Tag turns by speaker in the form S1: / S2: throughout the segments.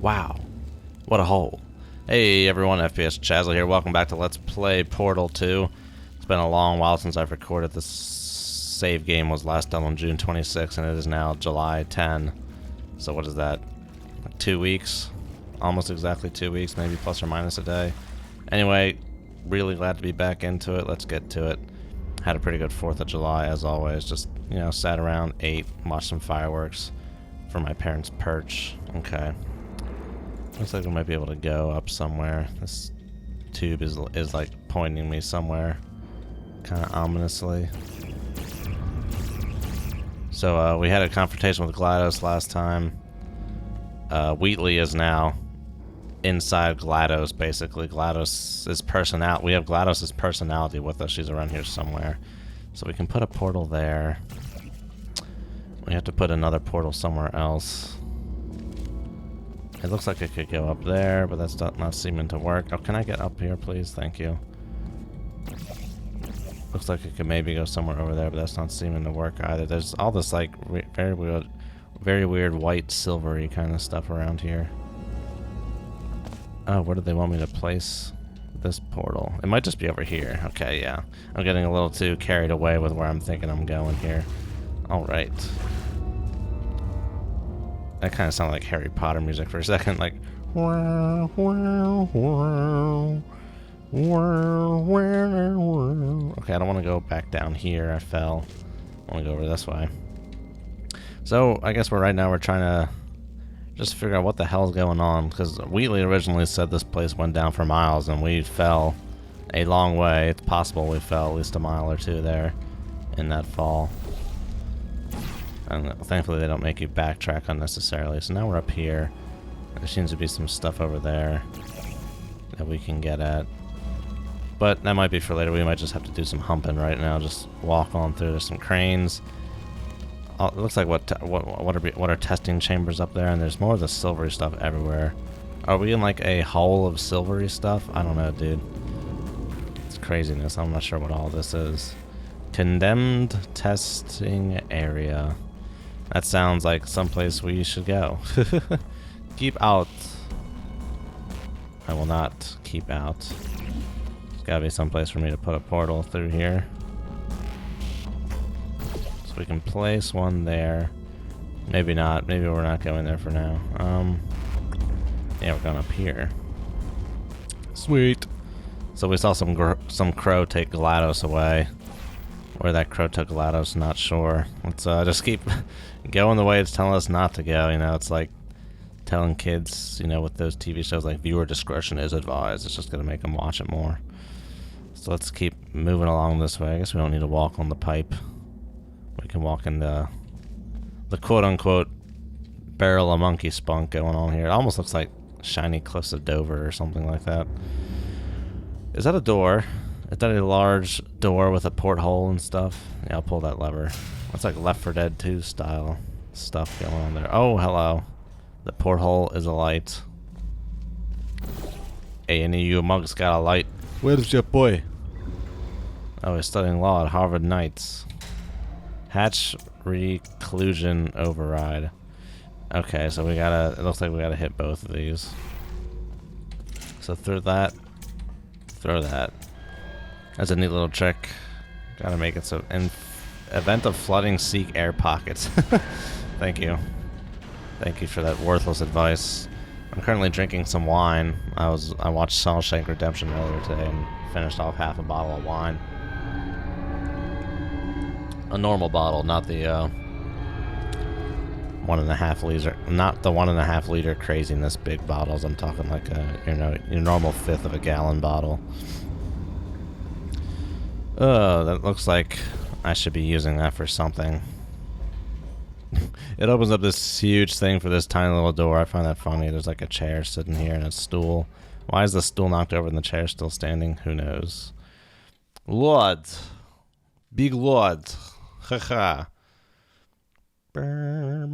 S1: Wow. What a hole. Hey everyone, FPS Chazla here. Welcome back to Let's Play Portal 2. It's been a long while since I've recorded. This save game was last done on June 26 and it is now July 10. So what is that? Like 2 weeks? Almost exactly 2 weeks, maybe plus or minus a day. Anyway, really glad to be back into it. Let's get to it. Had a pretty good 4th of July as always. Just, you know, sat around, ate, watched some fireworks for my parents' perch. Okay. Looks like we might be able to go up somewhere. This tube is like pointing me somewhere, kind of ominously. So we had a confrontation with GLaDOS last time. Wheatley is now inside GLaDOS, basically. GLaDOS' personality. We have GLaDOS' personality with us. She's around here somewhere. So we can put a portal there. We have to put another portal somewhere else. It looks like it could go up there, but that's not seeming to work. Oh, can I get up here, please? Thank you. Looks like it could maybe go somewhere over there, but that's not seeming to work either. There's all this, like, very weird white, silvery kind of stuff around here. Oh, where do they want me to place this portal? It might just be over here. Okay, yeah. I'm getting a little too carried away with where I'm thinking I'm going here. Alright. That kind of sounded like Harry Potter music for a second, like wow, wow, wow, wow, wow. Okay, I don't want to go back down here. I fell. I want to go over this way. So I guess right now we're trying to just figure out what the hell's going on, because Wheatley originally said this place went down for miles, and we fell a long way. It's possible we fell at least a mile or two there in that fall. And thankfully they don't make you backtrack unnecessarily. So now we're up here. There seems to be some stuff over there that we can get at. But that might be for later. We might just have to do some humping right now. Just walk on through. There's some cranes. Oh, it looks like what are testing chambers up there, and there's more of the silvery stuff everywhere. Are we in like a hole of silvery stuff? I don't know, dude. It's craziness. I'm not sure what all this is. Condemned testing area. That sounds like someplace we should go. Keep out. I will not keep out. There's gotta be someplace for me to put a portal through here. So we can place one there. Maybe not. Maybe we're not going there for now. Yeah, we're going up here. Sweet. So we saw some crow take GLaDOS away. Where that crow took GLaDOS, not sure. Let's just keep going the way it's telling us not to go. You know, it's like telling kids, you know, with those TV shows like viewer discretion is advised. It's just going to make them watch it more. So let's keep moving along this way. I guess we don't need to walk on the pipe. We can walk in the quote-unquote barrel of monkey spunk going on here. It almost looks like shiny cliffs of Dover or something like that. Is that a door? Is that a large door with a porthole and stuff? Yeah, I'll pull that lever. That's like Left 4 Dead 2 style stuff going on there. Oh, hello. The porthole is alight. Hey, any of you mugs got a light? Where's your boy? Oh, he's studying law at Harvard Knights. Hatch reclusion override. Okay, so we gotta, it looks like we gotta hit both of these. So throw that. Throw that. That's a neat little trick. Gotta make it so. In event of flooding, seek air pockets. Thank you. Thank you for that worthless advice. I'm currently drinking some wine. I watched Shawshank Redemption earlier today and finished off half a bottle of wine. A normal bottle, not the 1.5 liter, not the 1.5 liter craziness big bottles. I'm talking like your normal 1/5 of a gallon bottle. Oh, that looks like I should be using that for something. It opens up this huge thing for this tiny little door. I find that funny. There's like a chair sitting here and a stool. Why is the stool knocked over and the chair still standing? Who knows? Lord. Big Lord. Haha. Very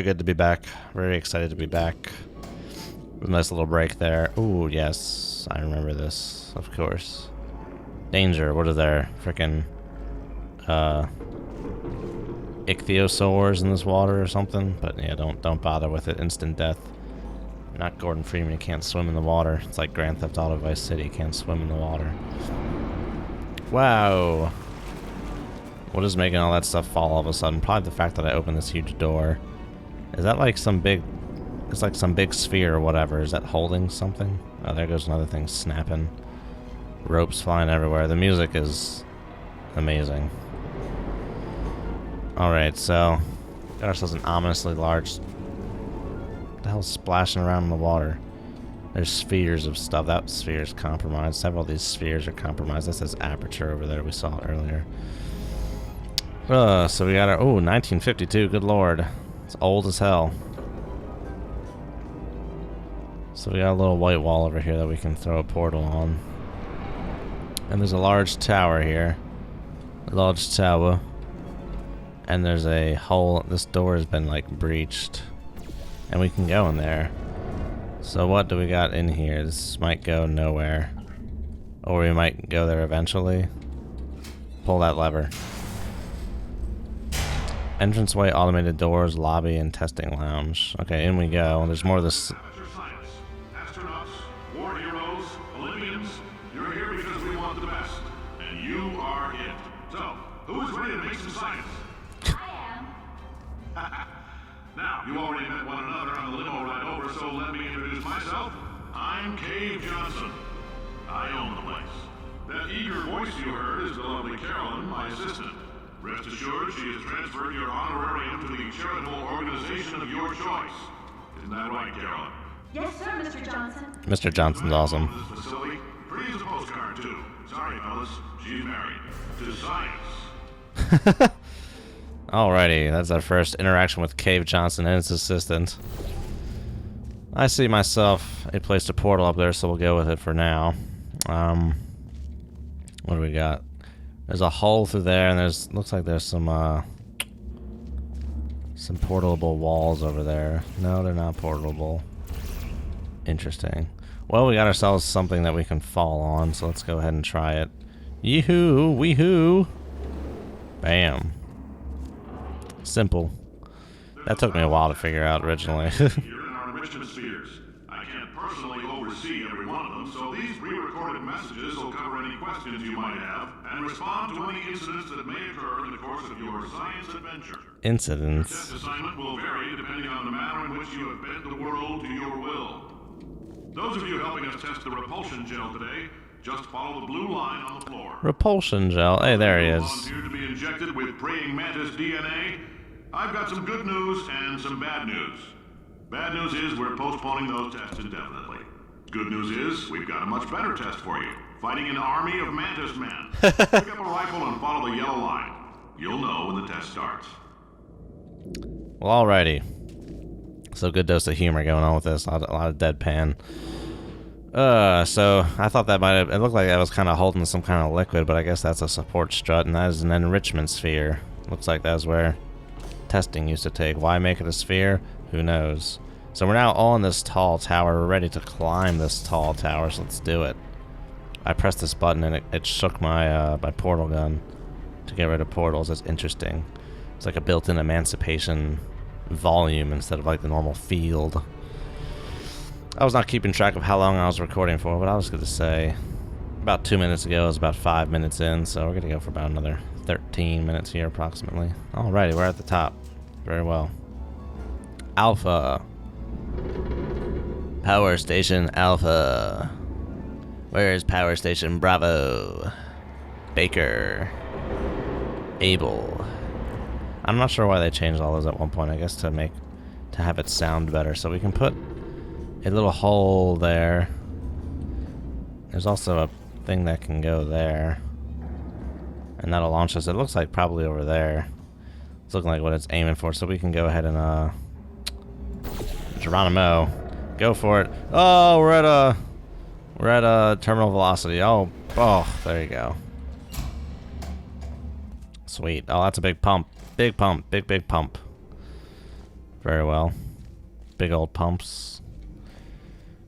S1: good to be back. Very excited to be back. A nice little break there. Ooh, yes. I remember this, of course. Danger. What are there? Frickin' ichthyosaurs in this water or something. But yeah, don't bother with it. Instant death. You're not Gordon Freeman. You can't swim in the water. It's like Grand Theft Auto Vice City. You can't swim in the water. Wow. What is making all that stuff fall all of a sudden? Probably the fact that I opened this huge door. Is that like some big... It's like some big sphere or whatever. Is that holding something? Oh, there goes another thing snapping. Ropes flying everywhere. The music is amazing. Alright, so... Got ourselves an ominously large... What the hell's splashing around in the water? There's spheres of stuff. That sphere is compromised. Several of these spheres are compromised. That says aperture over there. We saw it earlier. So we got our... Oh, 1952. Good lord. It's old as hell. So we got a little white wall over here that we can throw a portal on. And there's a large tower here. A large tower. And there's a hole. This door has been like breached. And we can go in there. So what do we got in here? This might go nowhere. Or we might go there eventually. Pull that lever. Entranceway, automated doors, lobby, and testing lounge. Okay, in we go. There's more of this...
S2: Astronauts, war heroes, Olympians, you're here because we want the best. And you are it. So, who is ready to make some science?
S3: I am.
S2: Now, you already met one another on the limo ride over, so let me introduce myself. I'm Cave Johnson. I own the place. That eager voice you heard is the lovely Carolyn, my assistant. Rest assured, she has transferred your honorarium to the charitable organization of your choice. Isn't that right, Carolyn?
S3: Yes, sir, Mr. Johnson.
S1: Mr. Johnson's awesome.
S2: This facility, pretty as a postcard, too. Sorry, fellas, she's married. To science.
S1: Alrighty, that's our first interaction with Cave Johnson and his assistant. I see myself a placed a portal up there, so we'll go with it for now. What do we got? There's a hole through there, and there's looks like there's some portable walls over there. No, they're not portable. Interesting. Well, we got ourselves something that we can fall on, so let's go ahead and try it. Yee-hoo! Wee-hoo! Bam. Simple. That took me a while to figure out originally.
S2: You're in our enrichment spheres. I can't personally oversee every one of them, so these pre-recorded messages will cover any questions you might have and respond to any incidents that may occur in the course of your science adventure.
S1: Incidents.
S2: Test assignment will vary depending on the manner in which you have bent the world to your will. Those of you helping us test the repulsion gel today, just follow the blue line on the floor.
S1: Repulsion gel. Hey, there he is.
S2: Volunteer to be injected with praying mantis DNA. I've got some good news and some bad news. Bad news is we're postponing those tests indefinitely. Good news is we've got a much better test for you. Fighting an army of mantis men. Pick up a rifle and follow the yellow line. You'll know when the test starts.
S1: Well, alrighty. So good dose of humor going on with this. A lot of deadpan. So I thought that might have... It looked like I was kind of holding some kind of liquid, but I guess that's a support strut, and that is an enrichment sphere. Looks like that's where testing used to take. Why make it a sphere? Who knows? So we're now on this tall tower. We're ready to climb this tall tower, so let's do it. I pressed this button, and it shook my, my portal gun to get rid of portals. That's interesting. It's like a built-in emancipation volume instead of like the normal field. I was not keeping track of how long I was recording for, but I was going to say about 2 minutes ago. It was about 5 minutes in, so we're going to go for about another 13 minutes here approximately. Alrighty, we're at the top. Very well. Alpha. Power Station Alpha. Where's Power Station Bravo? Baker. Able. I'm not sure why they changed all those at one point. I guess to have it sound better. So we can put a little hole there. There's also a thing that can go there. And that'll launch us. It looks like probably over there. It's looking like what it's aiming for. So we can go ahead and Geronimo. Go for it. Oh, we're at a terminal velocity. Oh, there you go. Sweet. Oh, that's a big pump. Big pump. Big pump. Very well. Big old pumps.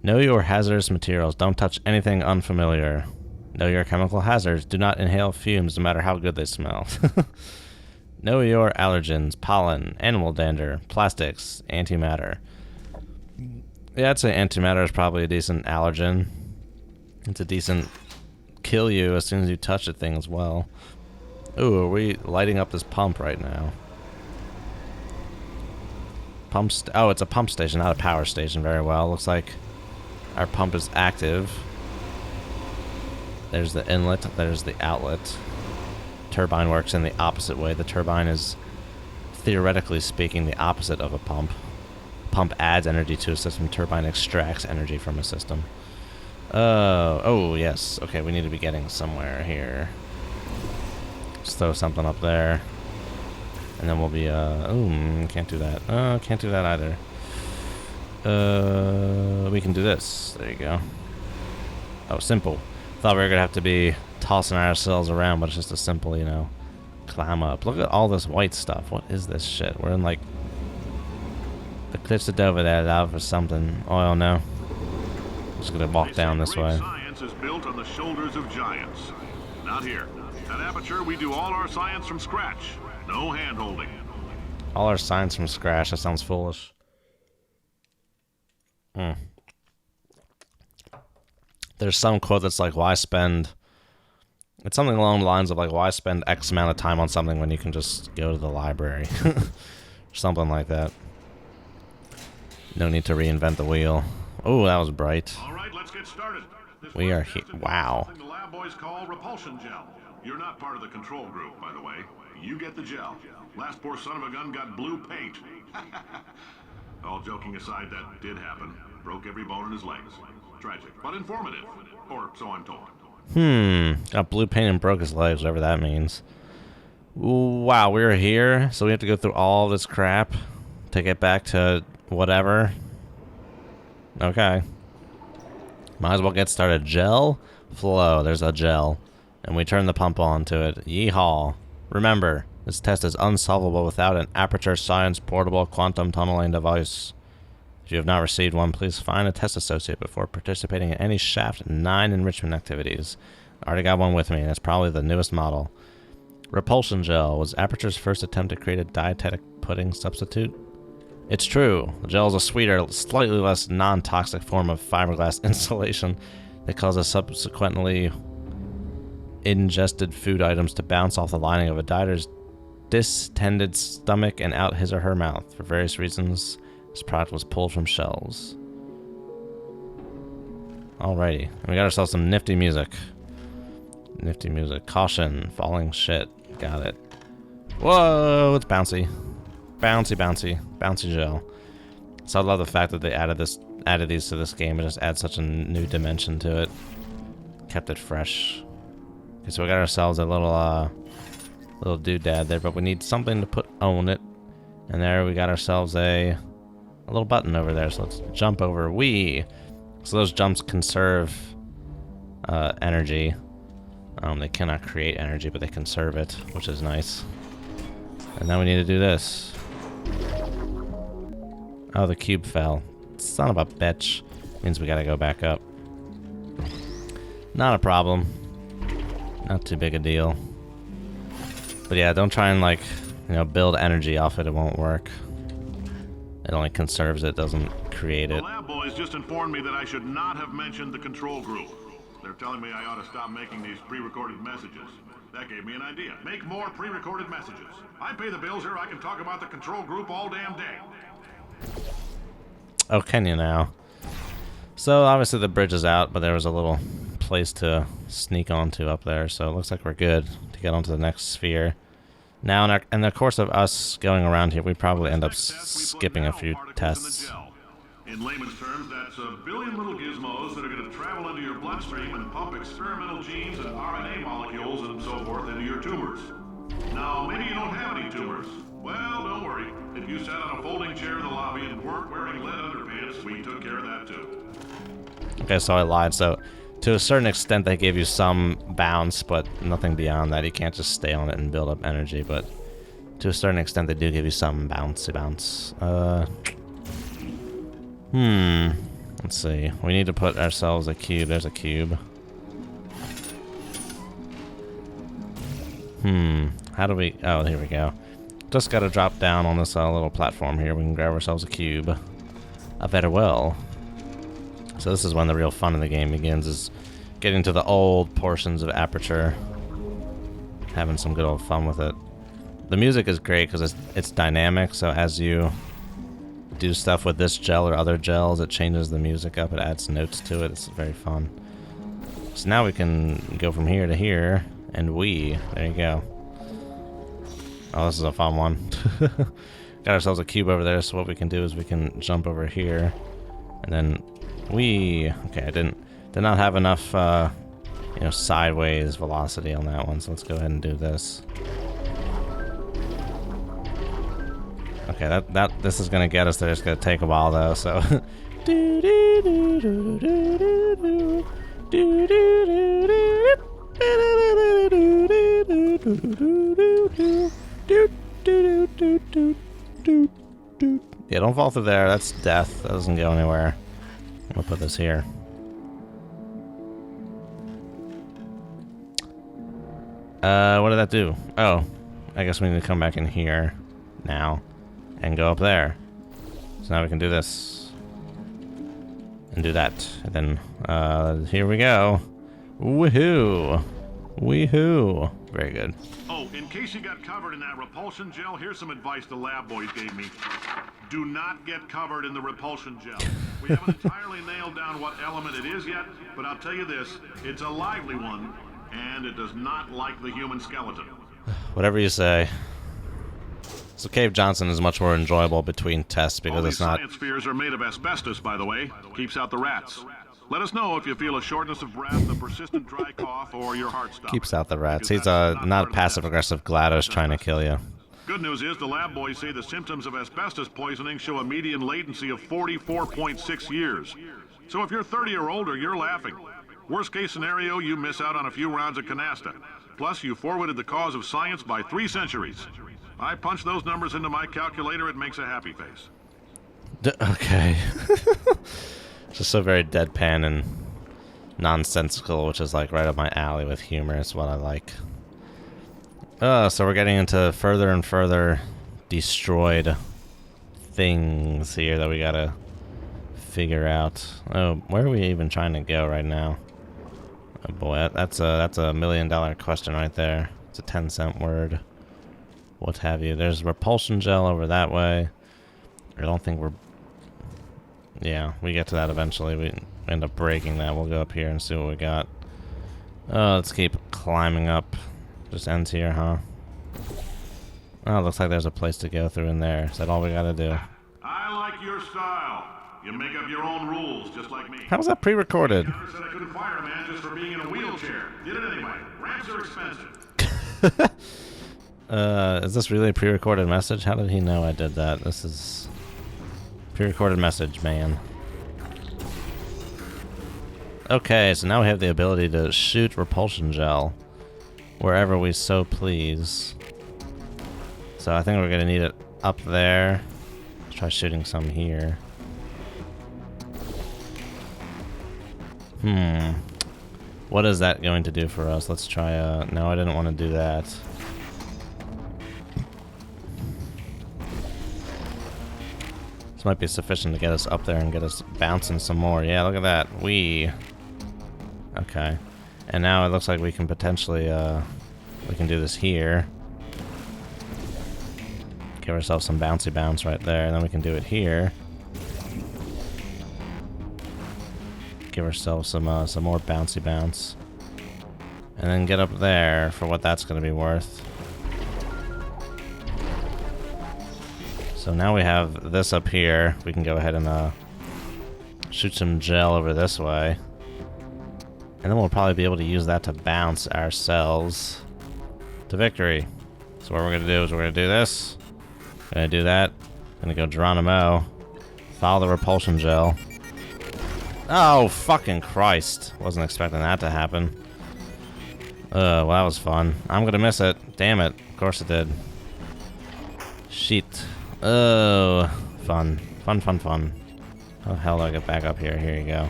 S1: Know your hazardous materials. Don't touch anything unfamiliar. Know your chemical hazards. Do not inhale fumes no matter how good they smell. Know your allergens: pollen, animal dander, plastics, antimatter. Yeah, I'd say antimatter is probably a decent allergen. It's a decent kill you as soon as you touch a thing as well. Ooh, are we lighting up this pump right now? Oh, it's a pump station, not a power station. Very well. Looks like our pump is active. There's the inlet, there's the outlet. Turbine works in the opposite way. The turbine is, theoretically speaking, the opposite of a pump. Pump adds energy to a system. Turbine extracts energy from a system. Oh, yes. Okay, we need to be getting somewhere here. Let's throw something up there. And then we'll be, can't do that. Can't do that either. We can do this. There you go. Oh, simple. Thought we were gonna have to be tossing ourselves around, but it's just a simple, you know, climb up. Look at all this white stuff. What is this shit? We're in, like, the cliffs of Dover there, love, or something. Oh, no. Just gonna walk down this way.
S2: Science is built on the shoulders of giants. Not here. At Aperture, we do all our science from scratch. No hand-holding.
S1: All our science from scratch. That sounds foolish. There's some quote that's like, why spend... It's something along the lines of like, why spend X amount of time on something when you can just go to the library? Something like that. No need to reinvent the wheel. Oh, that was bright.
S2: All right, let's get started.
S1: We are here. Wow.
S2: Something the lab boys call repulsion gel. You're not part of the control group, by the way. You get the gel. Last poor son of a gun got blue paint. All joking aside, that did happen. Broke every bone in his legs. Tragic, but informative. Or so I'm told.
S1: Got blue paint and broke his legs, whatever that means. Wow, we're here, so we have to go through all this crap to get back to whatever. Okay. Might as well get started. Gel flow. There's a gel. And we turn the pump on to it. Yeehaw. Remember, this test is unsolvable without an Aperture Science portable quantum tunneling device. If you have not received one, please find a test associate before participating in any Shaft 9 enrichment activities. I already got one with me, and it's probably the newest model. Repulsion gel was Aperture's first attempt to create a dietetic pudding substitute. It's true. The gel is a sweeter, slightly less non-toxic form of fiberglass insulation that causes subsequently ingested food items to bounce off the lining of a dieter's distended stomach and out his or her mouth. For various reasons, this product was pulled from shelves. Alrighty. We got ourselves some nifty music. Nifty music. Caution. Falling shit. Got it. Whoa, it's bouncy. Bouncy, bouncy. Bouncy gel. So I love the fact that they added these to this game. It just adds such a new dimension to it. Kept it fresh. Okay, so we got ourselves a little doodad there, but we need something to put on it. And there we got ourselves a little button over there, so let's jump over. So those jumps conserve energy. They cannot create energy, but they conserve it, which is nice. And now we need to do this. Oh, the cube fell. Son of a bitch. Means we gotta go back up. Not a problem. Not too big a deal. But yeah, don't try and, like, you know, build energy off it. It won't work. It only conserves it, doesn't create it.
S2: The lab boys just informed me that I should not have mentioned the control group. They're telling me I ought to stop making these pre-recorded messages. That gave me an idea. Make more pre-recorded messages. I pay the bills here. I can talk about the control group all damn day.
S1: Oh, can you now? So obviously the bridge is out, but there was a little place to sneak onto up there. So it looks like we're good to get onto the next sphere. Now, in the course of us going around here, we probably end up skipping a few tests.
S2: In layman's terms, that's a billion little gizmos that are going to travel into your bloodstream and pump experimental genes and RNA molecules and so forth into your tumors. Now, maybe you don't have any tumors. Well, don't worry. If you sat on a folding chair in the lobby and weren't wearing lead underpants, we took care of that too.
S1: Okay, so I lied. So, to a certain extent, they gave you some bounce, but nothing beyond that. You can't just stay on it and build up energy, but to a certain extent, they do give you some bouncy bounce. Let's see. We need to put ourselves a cube. There's a cube. How do we... Oh, here we go. Just gotta drop down on this little platform here. We can grab ourselves a cube. Very well. So this is when the real fun of the game begins, is getting to the old portions of Aperture. Having some good old fun with it. The music is great because it's dynamic, so as you do stuff with this gel or other gels, it changes the music up, it adds notes to it. It's very fun. So now we can go from here to here, and there you go. Oh, this is a fun one. Got ourselves a cube over there, so what we can do is we can jump over here, and then okay, I did not have enough you know, sideways velocity on that one, so let's go ahead and do this. Okay, this is gonna get us there. It's gonna take a while though, so yeah, don't fall through there. That's death. That doesn't go anywhere. We'll put this here. What did that do? Oh, I guess we need to come back in here now and go up there. So now we can do this and do that. And then, here we go. Woohoo! Weehoo! Very good.
S2: Oh, in case you got covered in that repulsion gel, here's some advice the lab boys gave me. Do not get covered in the repulsion gel. We haven't entirely nailed down what element it is yet, but I'll tell you this, it's a lively one, and it does not like the human skeleton.
S1: Whatever you say. So Cave Johnson is much more enjoyable between tests because it's not...
S2: Science spheres are made of asbestos, by the way. Keeps out the rats. Let us know if you feel a shortness of breath, a persistent dry cough, or your heart stops.
S1: Keeps out the rats. He's not passive-aggressive GLaDOS trying to kill you.
S2: Good news is the lab boys say the symptoms of asbestos poisoning show a median latency of 44.6 years. So if you're 30 or older, you're laughing. Worst case scenario, you miss out on a few rounds of canasta. Plus, you forwarded the cause of science by 3 centuries. I punch those numbers into my calculator, it makes a happy face.
S1: Okay. Just so very deadpan and nonsensical, which is like right up my alley with humor. It's what I like. So we're getting into further and further destroyed things here that we gotta figure out. Oh, where are we even trying to go right now? Oh boy, that's a $1 million question right there. It's a 10-cent word. What have you? There's repulsion gel over that way. I don't think we're... Yeah, we get to that eventually. We end up breaking that. We'll go up here and see what we got. Let's keep climbing up. Just ends here, huh? Oh, looks like there's a place to go through in there. Is that all we gotta do?
S2: I like your style. You make up your own rules, just like me.
S1: How was that pre-recorded?
S2: I said I couldn't fire a man just for being in a wheelchair. Did it anyway. Ramps are expensive.
S1: Is this really a pre-recorded message? How did he know I did that? This is... pre-recorded message, man. Okay, so now we have the ability to shoot repulsion gel wherever we so please. So I think we're gonna need it up there. Let's try shooting some here. What is that going to do for us? Let's try no, I didn't want to do that. This might be sufficient to get us up there and get us bouncing some more. Yeah, look at that. Okay. And now it looks like we can potentially, we can do this here. Give ourselves some bouncy bounce right there, and then we can do it here. Give ourselves some more bouncy bounce. And then get up there for what that's going to be worth. So now we have this up here. We can go ahead and shoot some gel over this way. And then we'll probably be able to use that to bounce ourselves to victory. So what we're going to do is we're going to do this. Going to do that. Going to go Geronimo. Follow the repulsion gel. Oh, fucking Christ. Wasn't expecting that to happen. Well, that was fun. I'm going to miss it. Damn it. Of course it did. Shit. Oh, fun. Fun, fun, fun. How the hell do I get back up here? Here you go.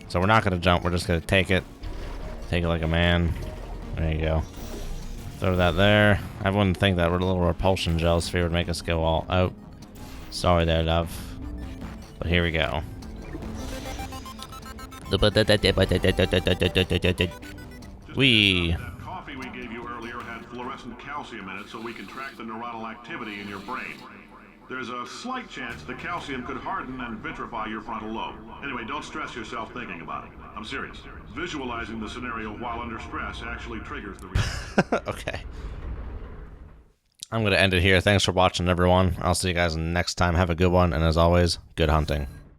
S1: So we're not going to jump. We're just going to take it. Take it like a man. There you go. Throw that there. I wouldn't think that little repulsion gel sphere would make us go all out. Sorry there, love. But here we go. Wee.
S2: That coffee we gave you earlier had fluorescent calcium in it so we can track the neuronal activity in your brain. There's a slight chance the calcium could harden and vitrify your frontal lobe. Anyway, don't stress yourself thinking about it. I'm serious. Visualizing the scenario while under stress actually triggers the reaction.
S1: Okay. I'm going to end it here. Thanks for watching, everyone. I'll see you guys next time. Have a good one. And as always, good hunting.